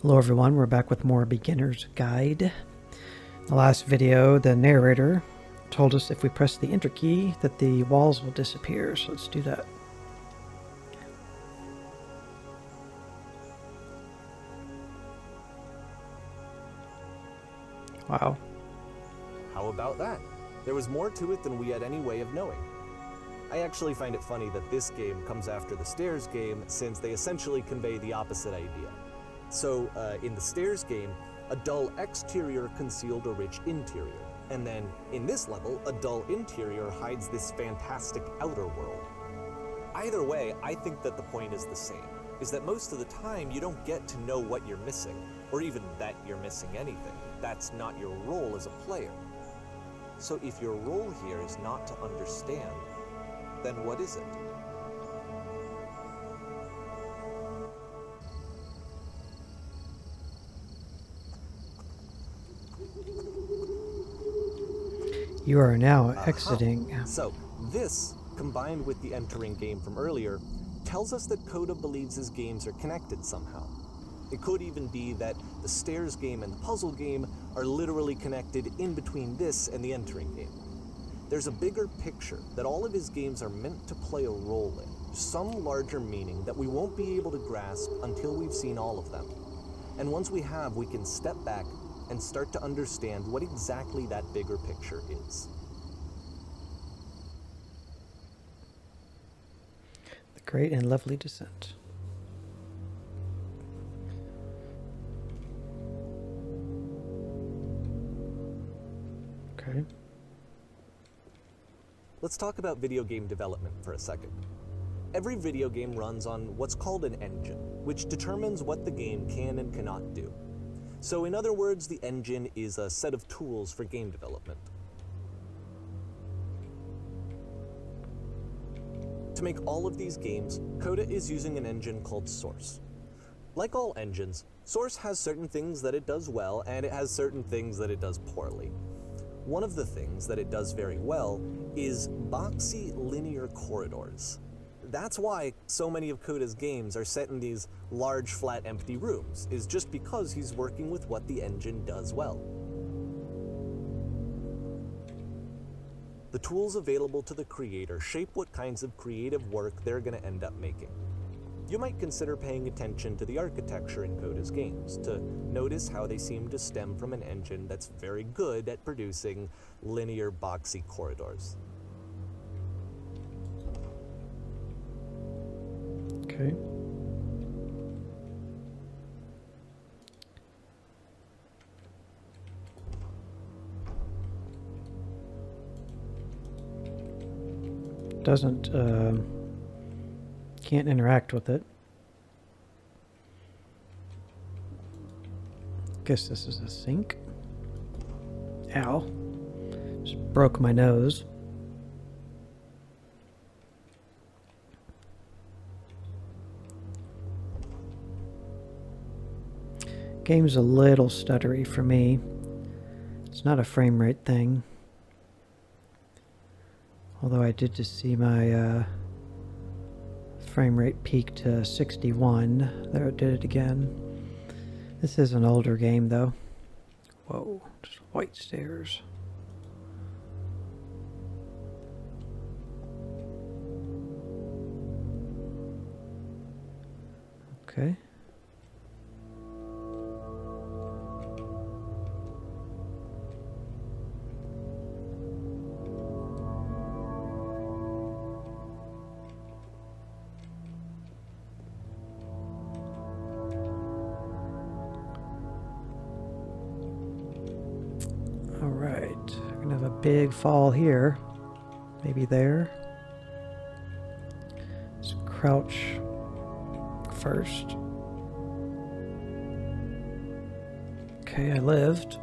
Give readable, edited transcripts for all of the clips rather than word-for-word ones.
Hello everyone, we're back with more Beginner's Guide. In the last video, the narrator told us if we press the Enter key that the walls will disappear, so let's do that. Wow. How about that? There was more to it than we had any way of knowing. I actually find it funny that this game comes after the Stairs game, since they essentially convey the opposite idea. So, in the Stairs game, a dull exterior concealed a rich interior. And then, in this level, a dull interior hides this fantastic outer world. Either way, I think that the point is the same, is that most of the time you don't get to know what you're missing, or even that you're missing anything. That's not your role as a player. So if your role here is not to understand, then what is it? You are now exiting. So, this, combined with the entering game from earlier, tells us that Coda believes his games are connected somehow. It could even be that the Stairs game and the puzzle game are literally connected in between this and the entering game. There's a bigger picture that all of his games are meant to play a role in, some larger meaning that we won't be able to grasp until we've seen all of them. And once we have, we can step back and start to understand what exactly that bigger picture is. The Great and Lovely Descent. Okay. Let's talk about video game development for a second. Every video game runs on what's called an engine, which determines what the game can and cannot do. So in other words, the engine is a set of tools for game development. To make all of these games, Coda is using an engine called Source. Like all engines, Source has certain things that it does well, and it has certain things that it does poorly. One of the things that it does very well is boxy linear corridors. That's why so many of Coda's games are set in these large, flat, empty rooms, is just because he's working with what the engine does well. The tools available to the creator shape what kinds of creative work they're going to end up making. You might consider paying attention to the architecture in Coda's games to notice how they seem to stem from an engine that's very good at producing linear, boxy corridors. Okay. Doesn't, can't interact with it. Guess this is a sink. Ow. Just broke my nose. Game's a little stuttery for me. It's not a frame rate thing. Although I did just see my frame rate peak to 61. There, it did it again. This is an older game though. Whoa, just white stairs. Okay. Alright, we're gonna have a big fall here. Maybe there. Let's crouch first. Okay, I lived.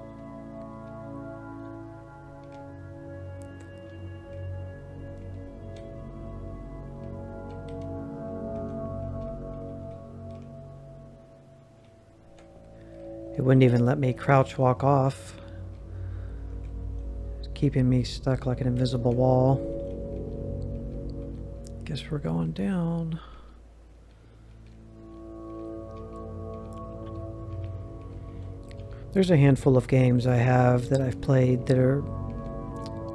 It wouldn't even let me crouch walk off. Keeping me stuck like an invisible wall. Guess we're going down. There's a handful of games I have that I've played that are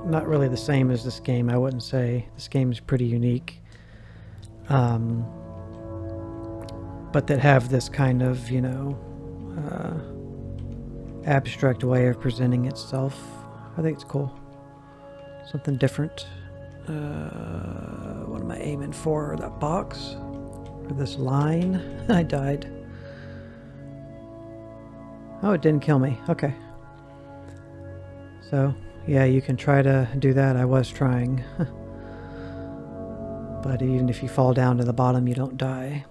not really the same as this game, I wouldn't say. This game is pretty unique. But that have this kind of, you know, abstract way of presenting itself. I think it's cool. Something different. What am I aiming for? That box? Or this line? I died. Oh, it didn't kill me. Okay. So, yeah, you can try to do that. I was trying. But even if you fall down to the bottom, you don't die.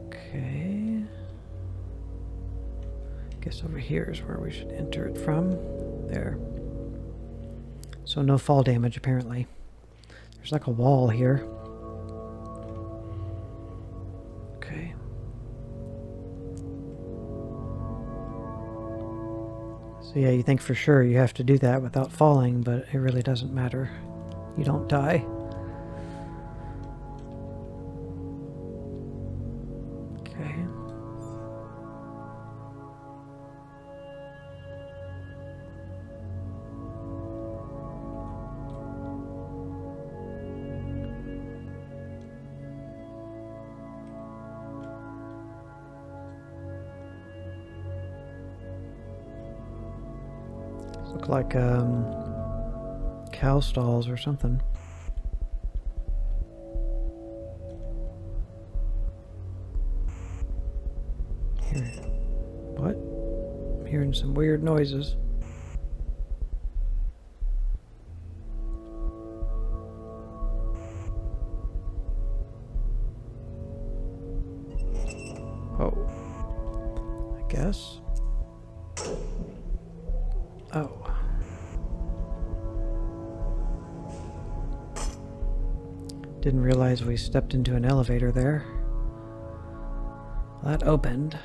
Okay. Guess over here is where we should enter it from. There. So no fall damage, apparently. There's like a wall here. Okay. So yeah, you think for sure you have to do that without falling, but it really doesn't matter. You don't die. Okay. Look like cow stalls or something. Here. What? I'm hearing some weird noises. Oh. I guess. Oh. Didn't realize we stepped into an elevator there. That opened.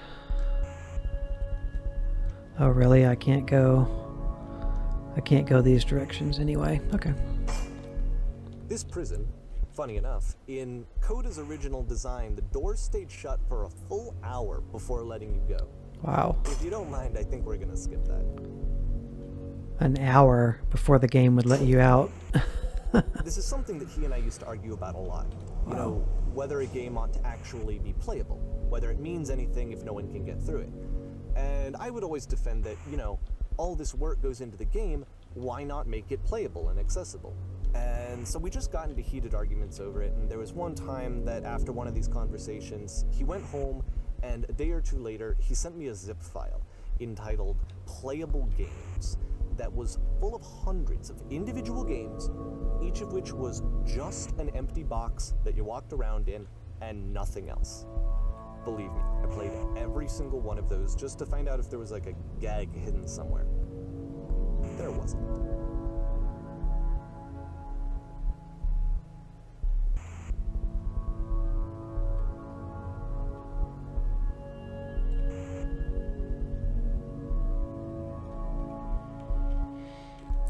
Oh, really? I can't go these directions anyway. Okay. This prison, funny enough, in Coda's original design, the doors stayed shut for a full hour before letting you go. Wow. If you don't mind, I think we're gonna skip that. An hour before the game would let you out. This is something that he and I used to argue about a lot. You know, whether a game ought to actually be playable, whether it means anything if no one can get through it. And I would always defend that, you know, all this work goes into the game, why not make it playable and accessible? And so we just got into heated arguments over it, and there was one time that after one of these conversations, he went home, and a day or two later, he sent me a zip file entitled Playable Games that was full of hundreds of individual games, each of which was just an empty box that you walked around in and nothing else. Believe me, I played every single one of those just to find out if there was like a gag hidden somewhere. There wasn't.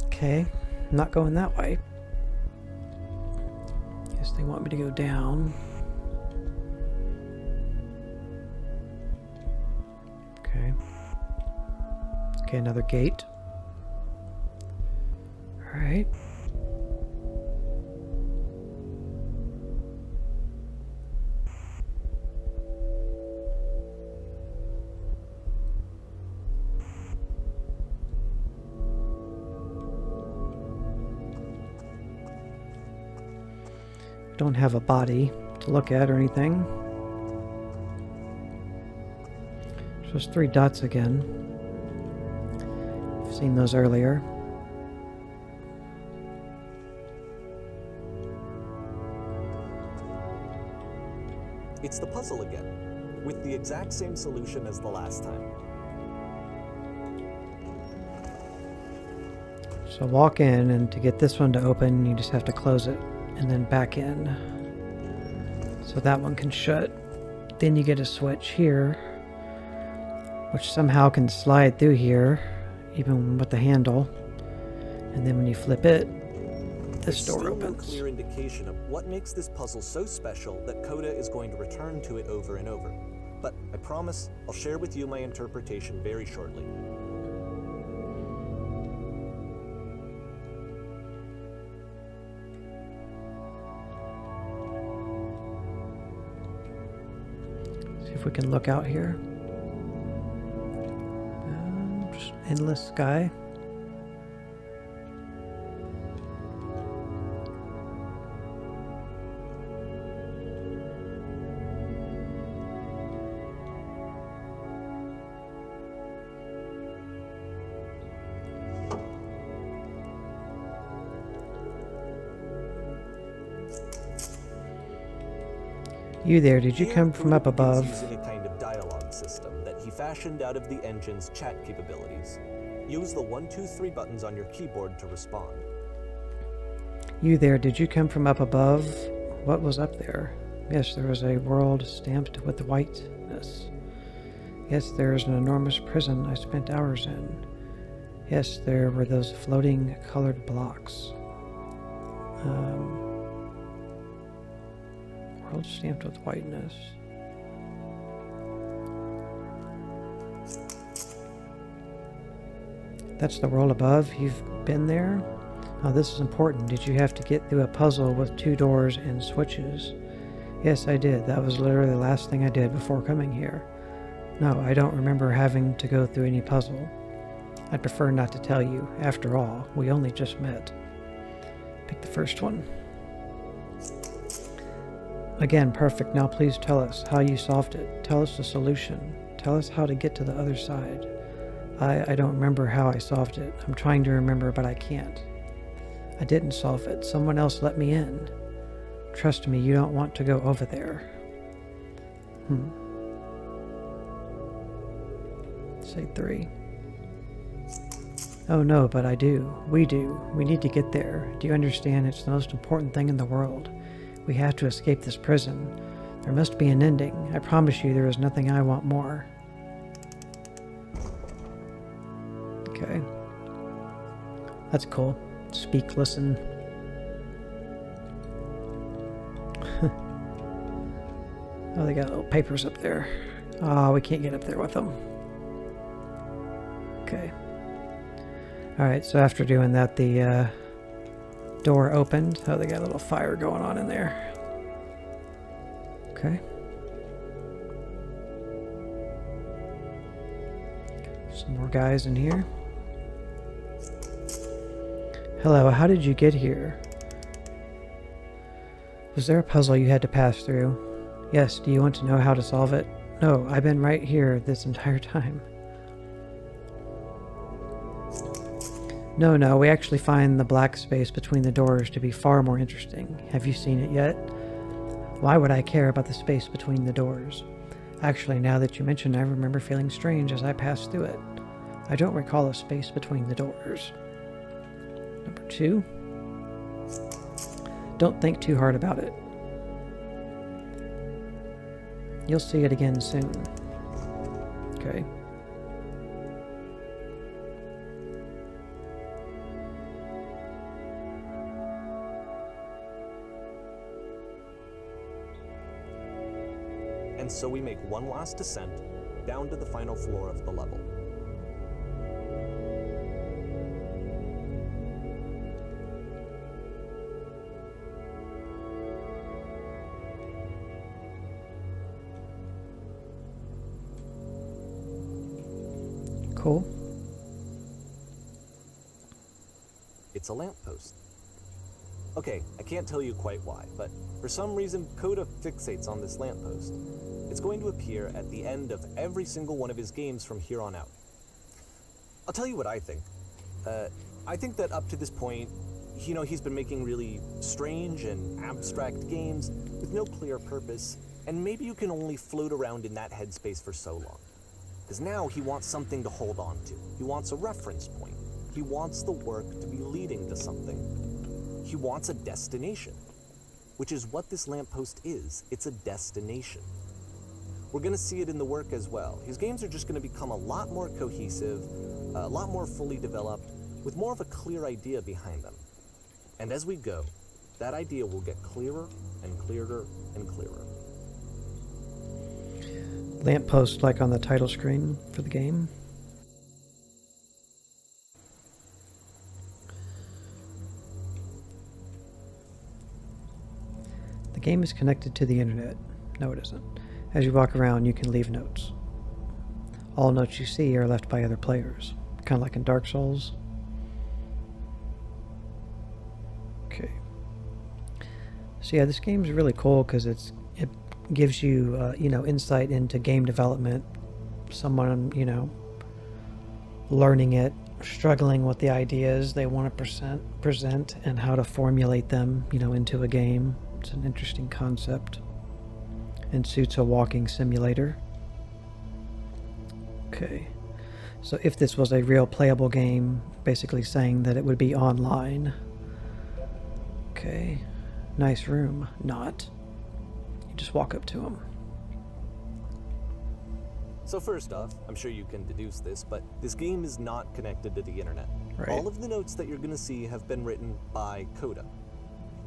Okay, not going that way. Guess they want me to go down. Okay. Okay, another gate. All right. Don't have a body to look at or anything. Just 3 dots again. I've seen those earlier. It's the puzzle again, with the exact same solution as the last time. So walk in, and to get this one to open, you just have to close it and then back in. So that one can shut. Then you get a switch here, which somehow can slide through here, even with the handle. And then when you flip it, this door There's still opens. no clear indication of what makes this puzzle so special that Coda is going to return to it over and over. But I promise I'll share with you my interpretation very shortly. See if we can look out here. Just endless sky. You there, did you come from up above? Using a kind of dialogue system that he fashioned out of the engine's chat capabilities. Use the 1, 2, 3 buttons on your keyboard to respond. You there, did you come from up above? What was up there? Yes, there was a world stamped with whiteness. Yes, there is an enormous prison I spent hours in. Yes, there were those floating colored blocks. World stamped with whiteness. That's the world above. You've been there? Oh, this is important. Did you have to get through a puzzle with 2 doors and switches? Yes, I did. That was literally the last thing I did before coming here. No, I don't remember having to go through any puzzle. I'd prefer not to tell you. After all, we only just met. Pick the first one. Again, perfect. Now please tell us how you solved it. Tell us the solution. Tell us how to get to the other side. I don't remember how I solved it. I'm trying to remember, but I can't. I didn't solve it. Someone else let me in. Trust me, you don't want to go over there. Say 3. Oh no, but I do. We do. We need to get there. Do you understand? It's the most important thing in the world. We have to escape this prison. There must be an ending. I promise you there is nothing I want more. Okay. That's cool. Speak, listen. Oh, they got little papers up there. Oh, we can't get up there with them. Okay. Alright, so after doing that, the door opened. Oh, they got a little fire going on in there. Okay. Some more guys in here. Hello, how did you get here? Was there a puzzle you had to pass through? Yes, do you want to know how to solve it? No, I've been right here this entire time. No, we actually find the black space between the doors to be far more interesting. Have you seen it yet? Why would I care about the space between the doors? Actually, now that you mention, I remember feeling strange as I passed through it. I don't recall a space between the doors. Number 2. Don't think too hard about it. You'll see it again soon. Okay. And so we make one last descent down to the final floor of the level. Cool. It's a lamppost. Okay, I can't tell you quite why, but for some reason Coda fixates on this lamppost. It's going to appear at the end of every single one of his games from here on out. I'll tell you what I think. I think that up to this point, he's been making really strange and abstract games with no clear purpose, and maybe you can only float around in that headspace for so long. Because now he wants something to hold on to. He wants a reference point. He wants the work to be leading to something. He wants a destination, which is what this lamppost is. It's a destination. We're going to see it in the work as well. His games are just going to become a lot more cohesive, a lot more fully developed, with more of a clear idea behind them. And as we go, that idea will get clearer and clearer and clearer. lamppost like on the title screen for the game. The game is connected to the internet. No, it isn't. As you walk around, you can leave notes. All notes you see are left by other players, kind of like in Dark Souls. Okay. So yeah, this game is really cool because it gives you insight into game development. Someone learning it, struggling with the ideas they want to present, and how to formulate them into a game. It's an interesting concept and suits a walking simulator. Okay, so if this was a real playable game, basically saying that it would be online. Okay, nice room. Not. You just walk up to them. So first off, I'm sure you can deduce this, but this game is not connected to the internet. Right. All of the notes that you're going to see have been written by Coda.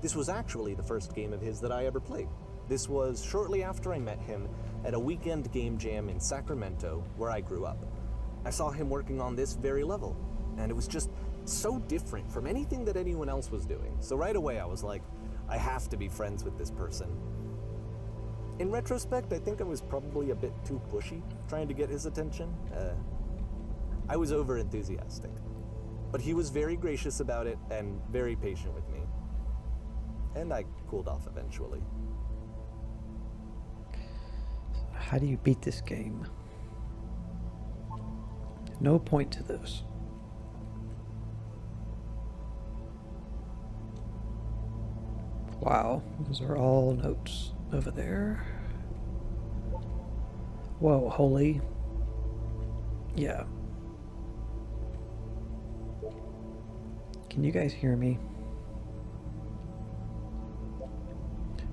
This was actually the first game of his that I ever played. This was shortly after I met him at a weekend game jam in Sacramento, where I grew up. I saw him working on this very level, and it was just so different from anything that anyone else was doing. So right away I was like, I have to be friends with this person. In retrospect, I think I was probably a bit too pushy, trying to get his attention. I was over-enthusiastic. But he was very gracious about it and very patient with me. And I cooled off eventually. How do you beat this game? No point to this. Wow, those are all notes over there. Whoa, holy. Yeah. Can you guys hear me?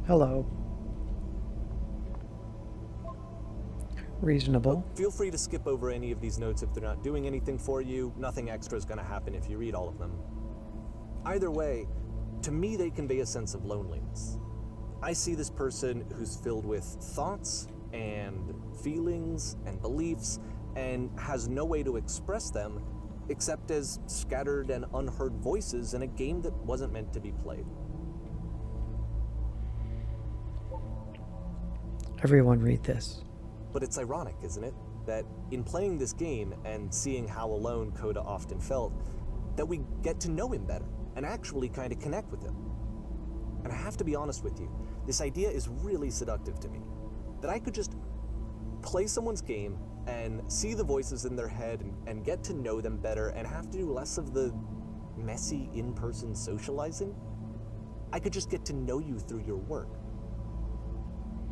Hello. Reasonable. Feel free to skip over any of these notes if they're not doing anything for you. Nothing extra is going to happen if you read all of them. Either way, to me they convey a sense of loneliness. I see this person who's filled with thoughts and feelings and beliefs and has no way to express them except as scattered and unheard voices in a game that wasn't meant to be played. Everyone read this. But it's ironic, isn't it, that in playing this game and seeing how alone Coda often felt, that we get to know him better and actually kind of connect with him. And I have to be honest with you, this idea is really seductive to me. That I could just play someone's game and see the voices in their head and get to know them better and have to do less of the messy in-person socializing. I could just get to know you through your work.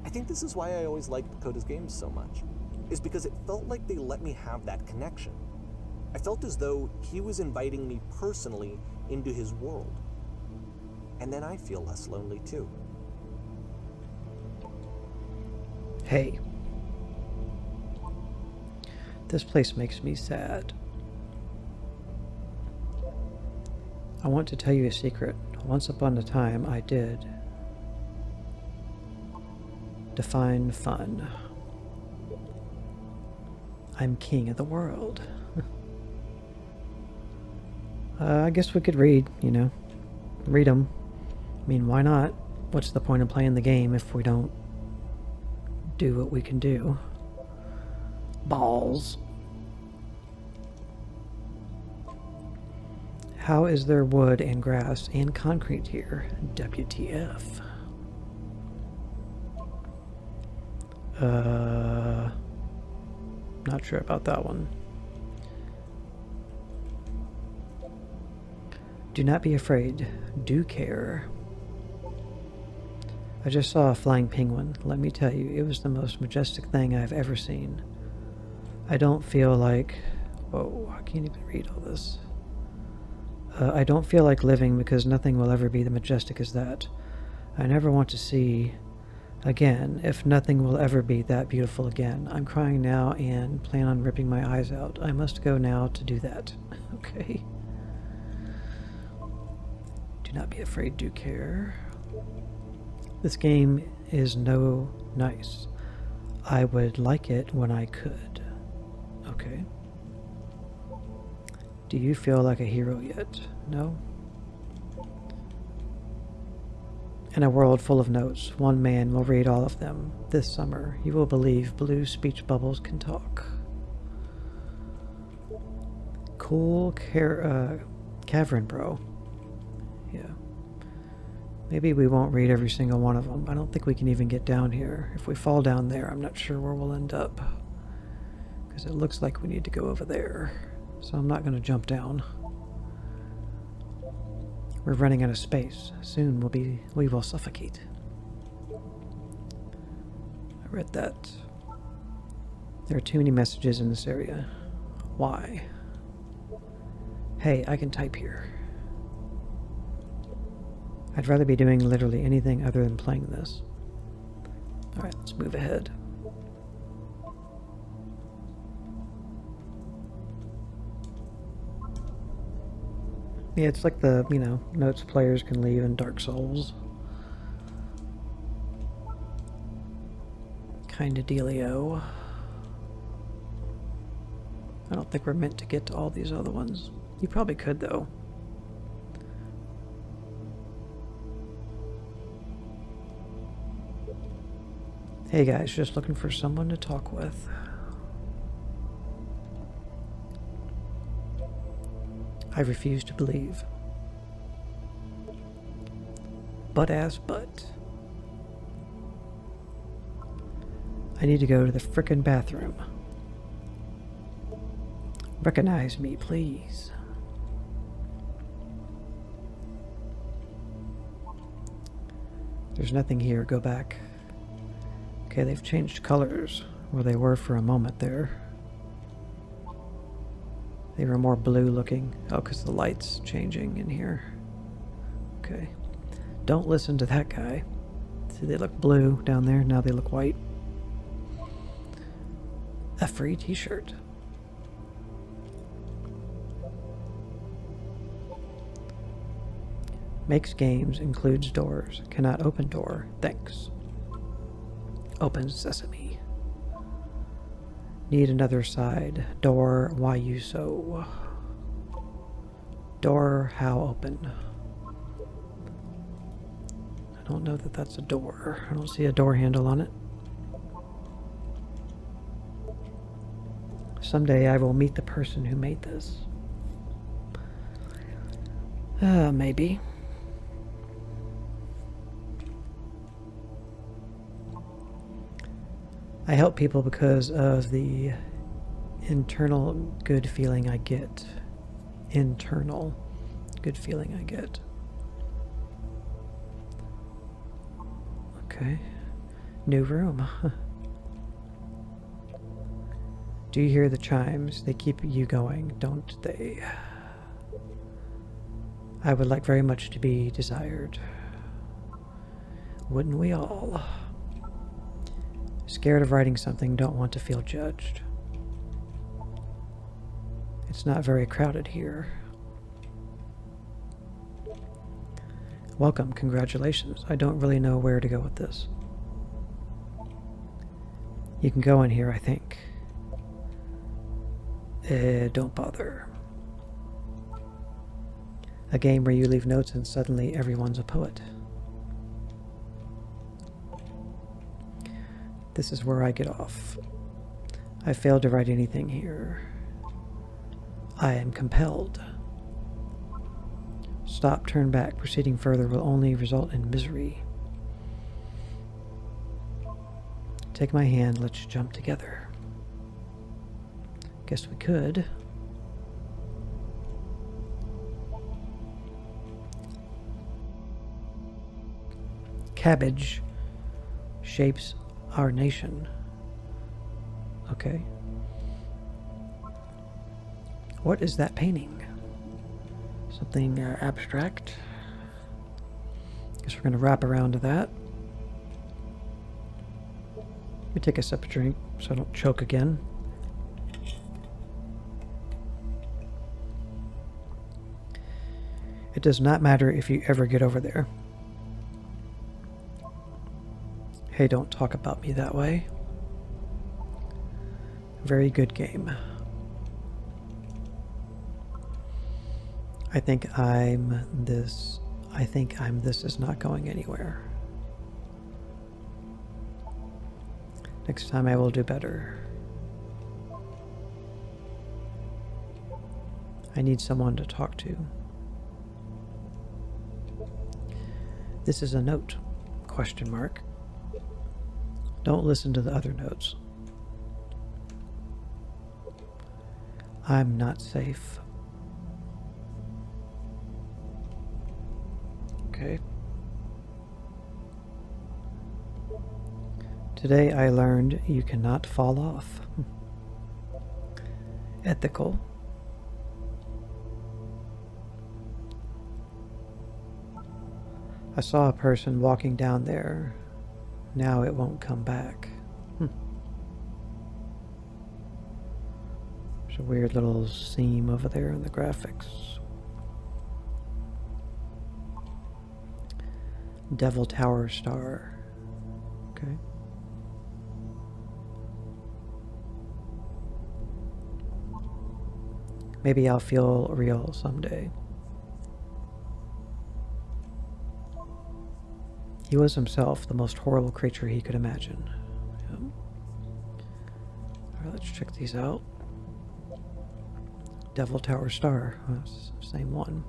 I think this is why I always liked Coda's games so much, is because it felt like they let me have that connection. I felt as though he was inviting me personally into his world. And then I feel less lonely too. Hey. This place makes me sad. I want to tell you a secret. Once upon a time, I did define fun. I'm king of the world. I guess we could read them. I mean, why not? What's the point of playing the game if we don't do what we can do? Balls. How is there wood and grass and concrete here? WTF. Not sure about that one. Do not be afraid. Do care. I just saw a flying penguin. Let me tell you, it was the most majestic thing I've ever seen. I don't feel like... Whoa, I can't even read all this. I don't feel like living because nothing will ever be as majestic as that. I never want to see again if nothing will ever be that beautiful again. I'm crying now and plan on ripping my eyes out. I must go now to do that. Okay. Do not be afraid, do care. This game is no nice. I would like it when I could. Okay. Do you feel like a hero yet? No? In a world full of notes, one man will read all of them. This summer, you will believe blue speech bubbles can talk. Cool cavern, bro. Yeah. Maybe we won't read every single one of them. I don't think we can even get down here. If we fall down there, I'm not sure where we'll end up. Because it looks like we need to go over there. So I'm not going to jump down. We're running out of space. Soon we will suffocate. I read that. There are too many messages in this area. Why? Hey, I can type here. I'd rather be doing literally anything other than playing this. Alright, let's move ahead. Yeah, it's like the, notes players can leave in Dark Souls. Kinda dealio. I don't think we're meant to get to all these other ones. You probably could, though. Hey guys, just looking for someone to talk with. I refuse to believe. But. I need to go to the frickin' bathroom. Recognize me, please. There's nothing here. Go back. Okay, they've changed colors where they were for a moment there. They were more blue looking. Oh, because the light's changing in here. Okay. Don't listen to that guy. See, they look blue down there. Now they look white. A free t-shirt. Makes games, includes doors. Cannot open door. Thanks. Open sesame. Need another side. Door, why you so? Door, how open? I don't know that that's a door. I don't see a door handle on it. Someday I will meet the person who made this. Maybe. I help people because of the internal good feeling I get. Internal good feeling I get. Okay. New room. Do you hear the chimes? They keep you going, don't they? I would like very much to be desired. Wouldn't we all? Scared of writing something, don't want to feel judged. It's not very crowded here. Welcome, congratulations. I don't really know where to go with this. You can go in here, I think. Don't bother. A game where you leave notes and suddenly everyone's a poet. This is where I get off. I failed to write anything here. I am compelled. Stop, turn back. Proceeding further will only result in misery. Take my hand, let's jump together. Guess we could. Cabbage shapes our nation. Okay. What is that painting? Something abstract? Guess we're going to wrap around to that. Let me take a sip of drink so I don't choke again. It does not matter if you ever get over there. Hey, don't talk about me that way. Very good game. I think I'm this is not going anywhere. Next time I will do better. I need someone to talk to. This is a note, question mark. Don't listen to the other notes. I'm not safe. Okay. Today I learned you cannot fall off. Ethical. I saw a person walking down there. Now it won't come back. There's a weird little seam over there in the graphics. Devil Tower Star. Okay. Maybe I'll feel real someday. He was himself the most horrible creature he could imagine. Yep. Alright, let's check these out. Devil Tower Star. Oh, it's the same one.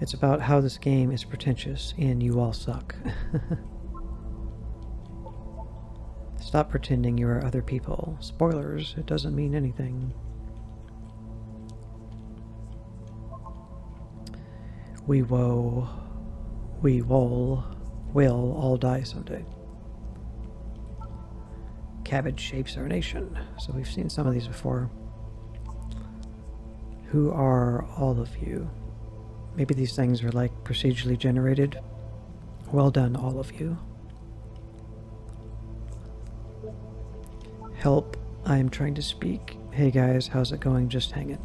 It's about how this game is pretentious and you all suck. Stop pretending you are other people. Spoilers, it doesn't mean anything. We will all die someday. Cabbage shapes our nation. So we've seen some of these before. Who are all of you? Maybe these things are like procedurally generated. Well done, all of you. Help, I am trying to speak. Hey guys, how's it going? Just hanging.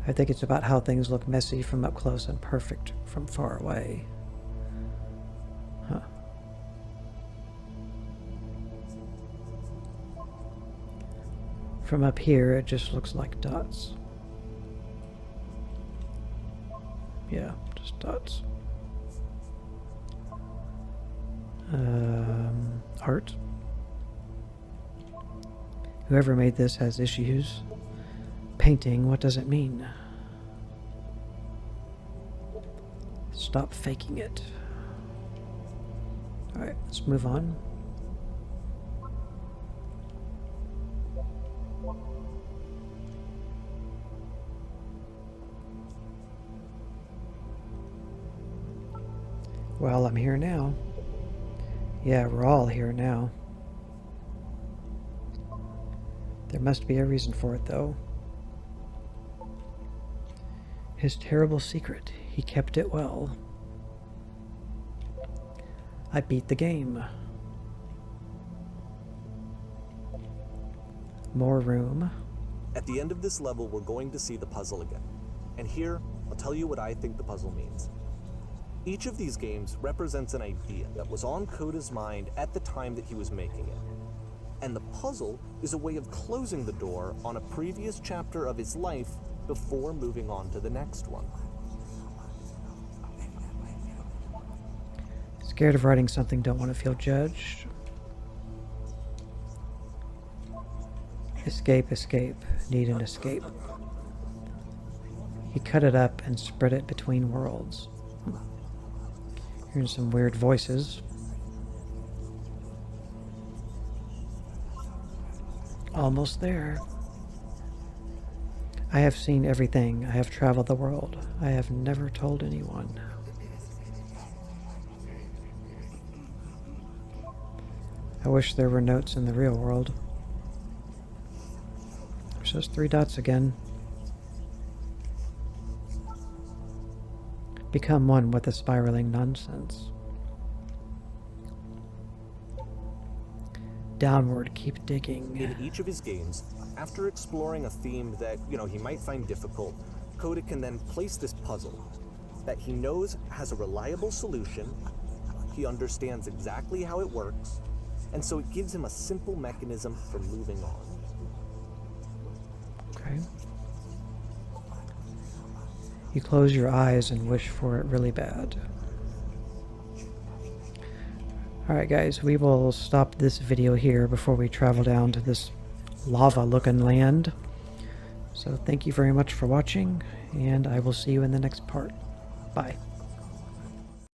I think it's about how things look messy from up close and perfect from far away. Huh. From up here, it just looks like dots. Yeah, just dots. Art. Whoever made this has issues. Painting, what does it mean? Stop faking it. Alright, let's move on. Well, I'm here now. Yeah, we're all here now. There must be a reason for it, though. His terrible secret. He kept it well. I beat the game. More room. At the end of this level, we're going to see the puzzle again. And here, I'll tell you what I think the puzzle means. Each of these games represents an idea that was on Coda's mind at the time that he was making it. And the puzzle is a way of closing the door on a previous chapter of his life before moving on to the next one. Scared of writing something, don't want to feel judged. Escape, escape. Need an escape. He cut it up and spread it between worlds. Hearing some weird voices. Almost there. I have seen everything. I have traveled the world. I have never told anyone. I wish there were notes in the real world. There's those 3 dots again. Become one with the spiraling nonsense. Downward, keep digging. In each of his games, after exploring a theme that, he might find difficult, Coda can then place this puzzle that he knows has a reliable solution, he understands exactly how it works, and so it gives him a simple mechanism for moving on. Okay. You close your eyes and wish for it really bad. Alright guys, we will stop this video here before we travel down to this lava-looking land. So thank you very much for watching, and I will see you in the next part. Bye.